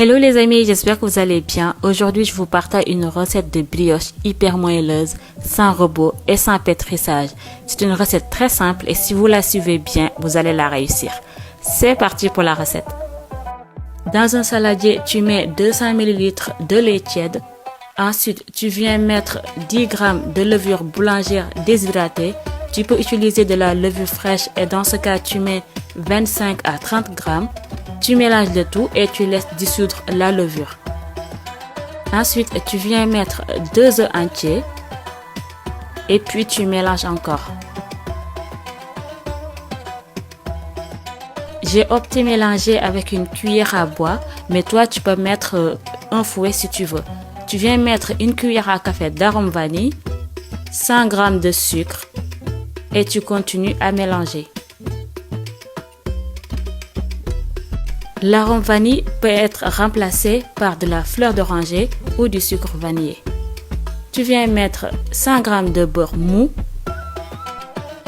Hello les amis, j'espère que vous allez bien. Aujourd'hui, je vous partage une recette de brioche hyper moelleuse, sans robot et sans pétrissage. C'est une recette très simple et si vous la suivez bien, vous allez la réussir. C'est parti pour la recette. Dans un saladier, tu mets 200 ml de lait tiède. Ensuite, tu viens mettre 10 g de levure boulangère déshydratée. Tu peux utiliser de la levure fraîche et dans ce cas, tu mets 25 à 30 g. Tu mélanges le tout et tu laisses dissoudre la levure. Ensuite, tu viens mettre 2 œufs entiers et puis tu mélanges encore. J'ai opté mélanger avec une cuillère à bois, mais toi tu peux mettre un fouet si tu veux. Tu viens mettre une cuillère à café d'arôme vanille, 100 g de sucre et tu continues à mélanger. L'arôme vanille peut être remplacé par de la fleur d'oranger ou du sucre vanillé. Tu viens mettre 100 g de beurre mou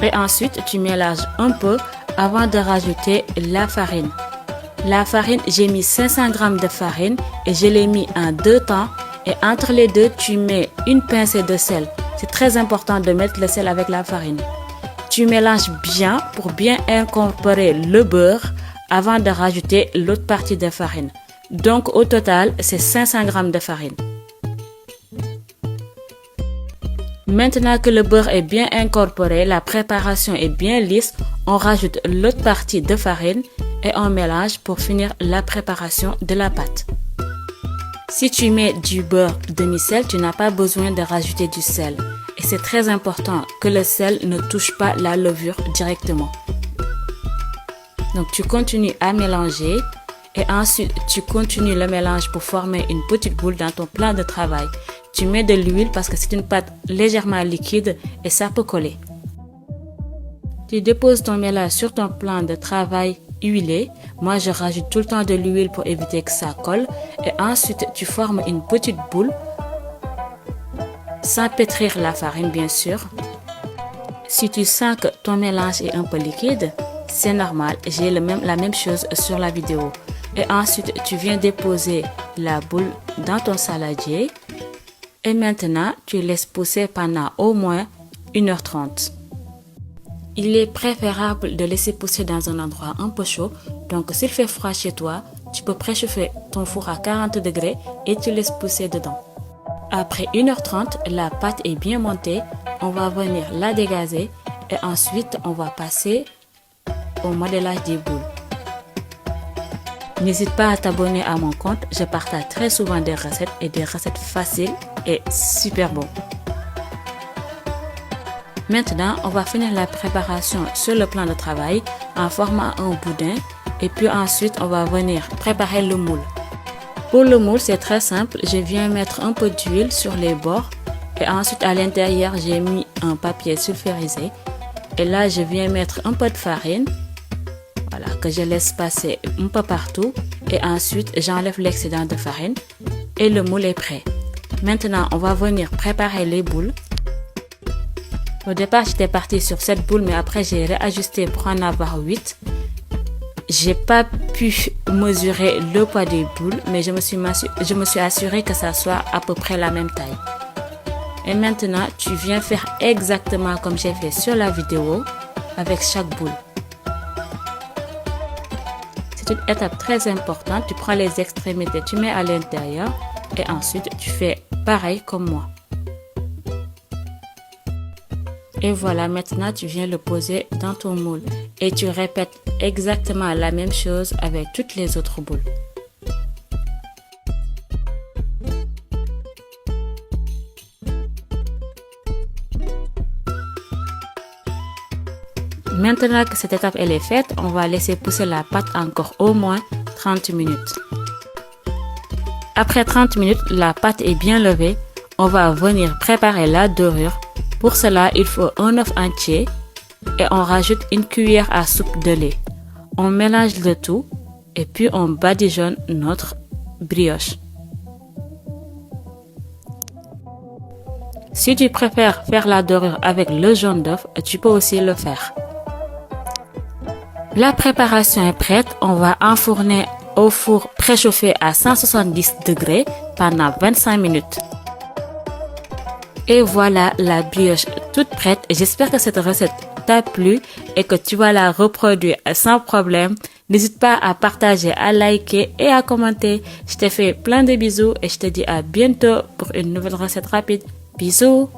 et ensuite tu mélanges un peu avant de rajouter la farine. La farine, j'ai mis 500 g de farine et je l'ai mis en 2 temps et entre les deux tu mets une pincée de sel. C'est très important de mettre le sel avec la farine. Tu mélanges bien pour bien incorporer le beurre avant de rajouter l'autre partie de farine. Donc au total, c'est 500 g de farine. Maintenant que le beurre est bien incorporé, la préparation est bien lisse, on rajoute l'autre partie de farine et on mélange pour finir la préparation de la pâte. Si tu mets du beurre demi-sel, tu n'as pas besoin de rajouter du sel. Et c'est très important que le sel ne touche pas la levure directement. Donc tu continues à mélanger et ensuite tu continues le mélange pour former une petite boule dans ton plan de travail. Tu mets de l'huile parce que c'est une pâte légèrement liquide et ça peut coller. Tu déposes ton mélange sur ton plan de travail huilé. Moi je rajoute tout le temps de l'huile pour éviter que ça colle. Et ensuite tu formes une petite boule sans pétrir la farine bien sûr. Si tu sens que ton mélange est un peu liquide, c'est normal, j'ai la même chose sur la vidéo. Et ensuite, tu viens déposer la boule dans ton saladier. Et maintenant, tu laisses pousser pendant au moins 1h30. Il est préférable de laisser pousser dans un endroit un peu chaud. Donc, s'il fait froid chez toi, tu peux préchauffer ton four à 40 degrés et tu laisses pousser dedans. Après 1h30, la pâte est bien montée. On va venir la dégazer et ensuite, on va passer au modélage des boules. N'hésite pas à t'abonner à mon compte, je partage très souvent des recettes et des recettes faciles et super bon. Maintenant, on va finir la préparation sur le plan de travail en formant un boudin et puis ensuite on va venir préparer le moule. Pour le moule, c'est très simple, je viens mettre un peu d'huile sur les bords et ensuite à l'intérieur, j'ai mis un papier sulfurisé et là je viens mettre un peu de farine. Voilà, que je laisse passer un peu partout et ensuite j'enlève l'excédent de farine et le moule est prêt. Maintenant, on va venir préparer les boules. Au départ, j'étais partie sur 7 boules, mais après j'ai réajusté pour en avoir 8. J'ai pas pu mesurer le poids des boules, mais je me suis assurée que ça soit à peu près la même taille. Et maintenant, tu viens faire exactement comme j'ai fait sur la vidéo avec chaque boule. C'est une étape très importante, tu prends les extrémités, tu mets à l'intérieur et ensuite tu fais pareil comme moi. Et voilà, maintenant tu viens le poser dans ton moule et tu répètes exactement la même chose avec toutes les autres boules. Maintenant que cette étape elle est faite, on va laisser pousser la pâte encore au moins 30 minutes. Après 30 minutes, la pâte est bien levée. On va venir préparer la dorure. Pour cela, il faut un œuf entier et on rajoute une cuillère à soupe de lait. On mélange le tout et puis on badigeonne notre brioche. Si tu préfères faire la dorure avec le jaune d'œuf, tu peux aussi le faire. La préparation est prête, on va enfourner au four préchauffé à 170 degrés pendant 25 minutes. Et voilà la brioche toute prête. J'espère que cette recette t'a plu et que tu vas la reproduire sans problème. N'hésite pas à partager, à liker et à commenter. Je te fais plein de bisous et je te dis à bientôt pour une nouvelle recette rapide. Bisous!